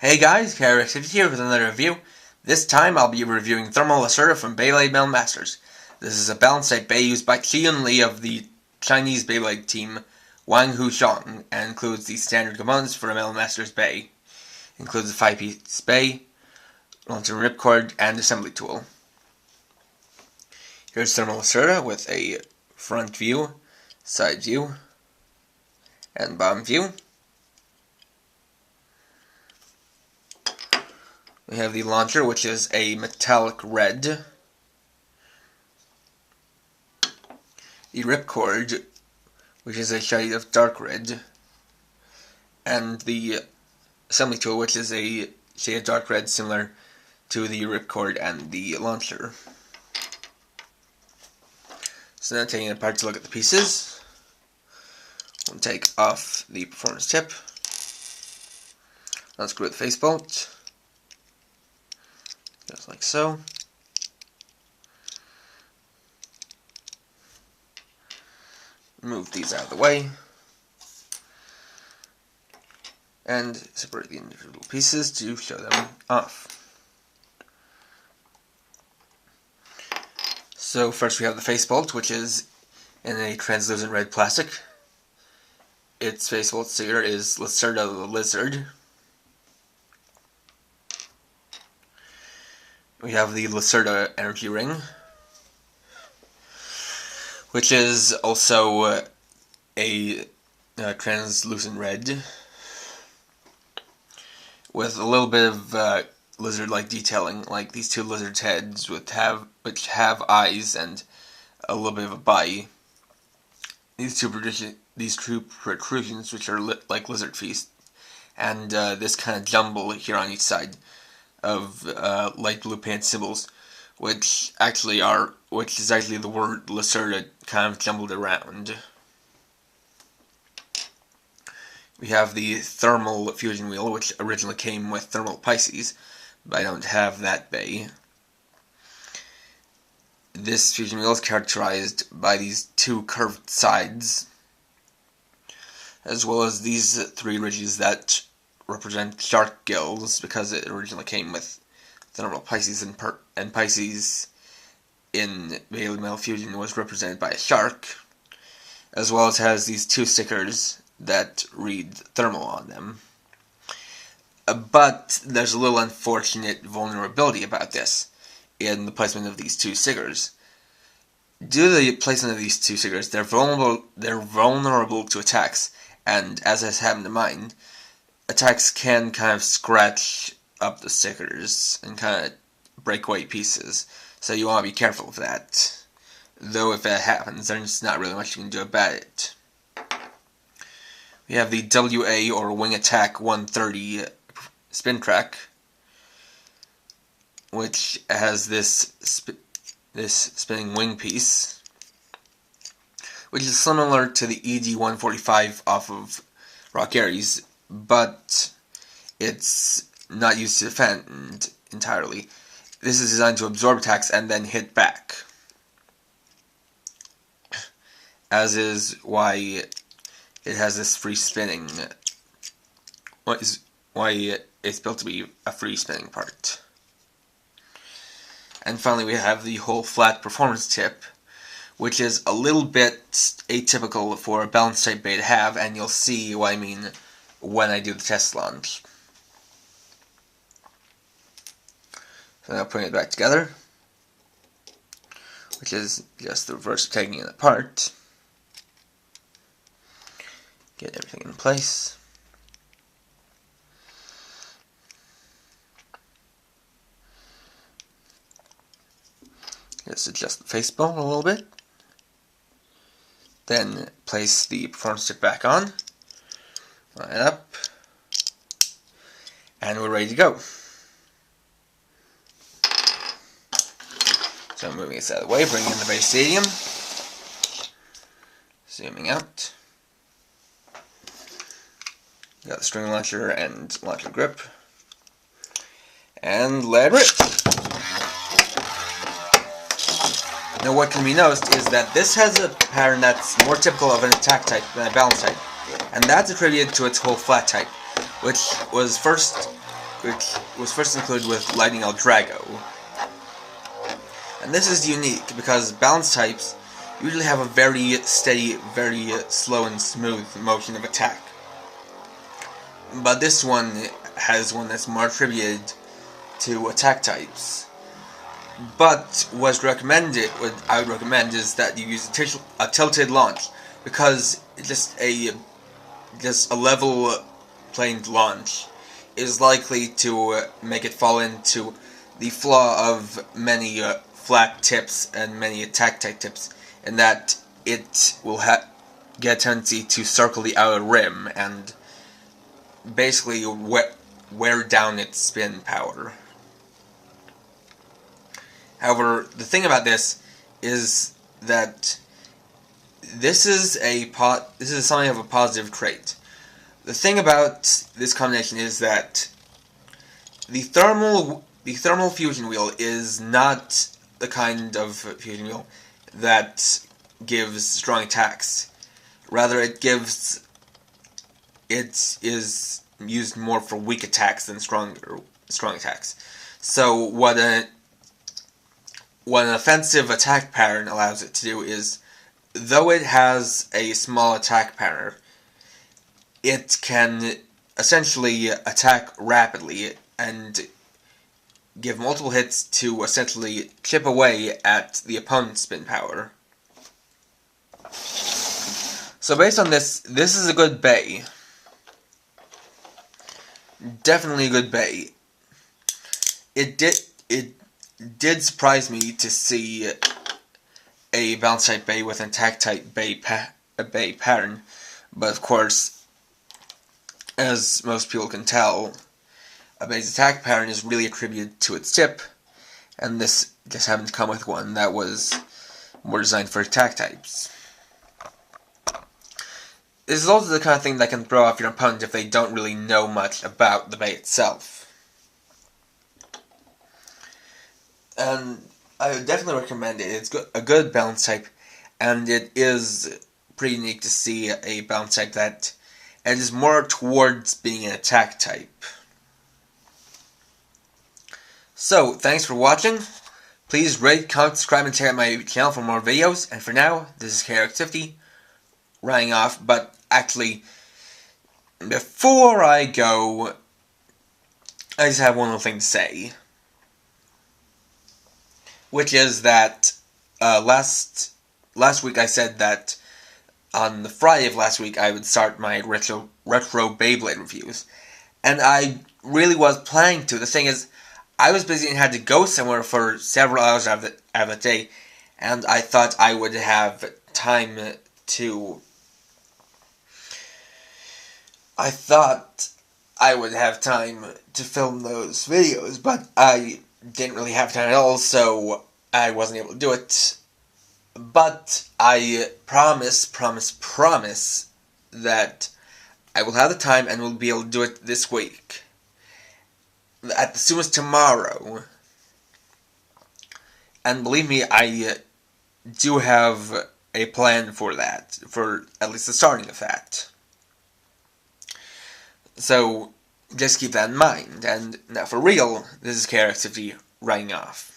Hey guys, Character here with another review. This time I'll be reviewing Thermal Lacerta from Beyblade Metal Masters. This is a balanced type bay used by Qian Li of the Chinese Beyblade team Wang Huxiang and includes the standard components for a Metal Masters bay. It includes a 5-piece bay, launcher ripcord, and assembly tool. Here's Thermal Lacerta with a front view, side view, and bottom view. We have the launcher, which is a metallic red. The ripcord, which is a shade of dark red. And the assembly tool, which is a shade of dark red similar to the ripcord and the launcher. So now taking it apart to look at the pieces. We'll take off the performance tip. Unscrew the face bolt. Just like so. Move these out of the way. And separate the individual pieces to show them off. So first we have the face bolt, which is in a translucent red plastic. Its face bolt sticker is Lacerta the Lizard. We have the Lacerta energy ring, which is also a translucent red with a little bit of lizard-like detailing, like these two lizards' heads, which have eyes and a little bit of a body. These two protrusions, which are like lizard feet, and this kind of jumble here on each side of light blue paint symbols, which is actually the word Lacerta kind of jumbled around. We have the thermal fusion wheel, which originally came with thermal Pisces, but I don't have that bay. This fusion wheel is characterized by these two curved sides, as well as these three ridges that represent shark gills, because it originally came with thermal Pisces, and Pisces in Beyblade Metal Fusion was represented by a shark, as well as has these two stickers that read thermal on them. But there's a little unfortunate vulnerability about this in the placement of these two stickers. Due to the placement of these two stickers, they're vulnerable to attacks, and as has happened to mine, attacks can kind of scratch up the stickers and kind of break away pieces, so you want to be careful of that. Though if that happens, there's not really much you can do about it. We have the WA or Wing Attack 130 spin track, which has this spinning wing piece, which is similar to the ED 145 off of Rock Aries, but it's not used to defend entirely. This is designed to absorb attacks and then hit back, as is why it has this free spinning. Why it's built to be a free spinning part. And finally, we have the whole flat performance tip, which is a little bit atypical for a balanced type bay to have, and you'll see what I mean when I do the test launch. So now putting it back together, which is just the reverse of taking it apart. Get everything in place. Just adjust the face bone a little bit. Then place the performance tip back on. Line it up. And we're ready to go. So moving this out of the way, bringing in the base stadium. Zooming out. Got the string launcher and launcher grip. And let rip. Now what can be noticed is that this has a pattern that's more typical of an attack type than a balance type, and that's attributed to its whole flat type, which was first which was first included with Lightning El Drago. And this is unique because balance types usually have a very steady, very slow and smooth motion of attack. But this one has one that's more attributed to attack types. But what I would recommend is that you use a tilted launch, because just a level planed launch is likely to make it fall into the flaw of many flat tips and many attack type tips, in that it will get a tendency to circle the outer rim and basically wear down its spin power. However, the thing about this is that this is something of a positive trait. The thing about this combination is that the thermal fusion wheel is not the kind of fusion wheel that gives strong attacks. Rather, it is used more for weak attacks than strong attacks. So what an offensive attack pattern allows it to do is, though it has a small attack pattern, it can essentially attack rapidly and give multiple hits to essentially chip away at the opponent's spin power. So based on this is a good bay. Definitely a good bay. It did surprise me to see a balance type bay with an attack type bay pattern, but of course, as most people can tell, a bay's attack pattern is really attributed to its tip, and this just happened to come with one that was more designed for attack types. This is also the kind of thing that can throw off your opponent if they don't really know much about the bay itself. And I would definitely recommend it. It's a good balance type, and it is pretty unique to see a balance type that is more towards being an attack type. So, thanks for watching. Please rate, comment, subscribe, and check out my channel for more videos. And for now, this is KRX50, running off. But actually, before I go, I just have one little thing to say. Which is that last week I said that on the Friday of last week I would start my retro Beyblade reviews. And I really was planning to. The thing is, I was busy and had to go somewhere for several hours out of the day, and I thought I would have time to... film those videos, but I didn't really have time at all, so I wasn't able to do it. But I promise that I will have the time and will be able to do it this week. At the soonest tomorrow. And believe me, I do have a plan for that, for at least the starting of that. So, just keep that in mind. And now for real, this is KRX50 writing off.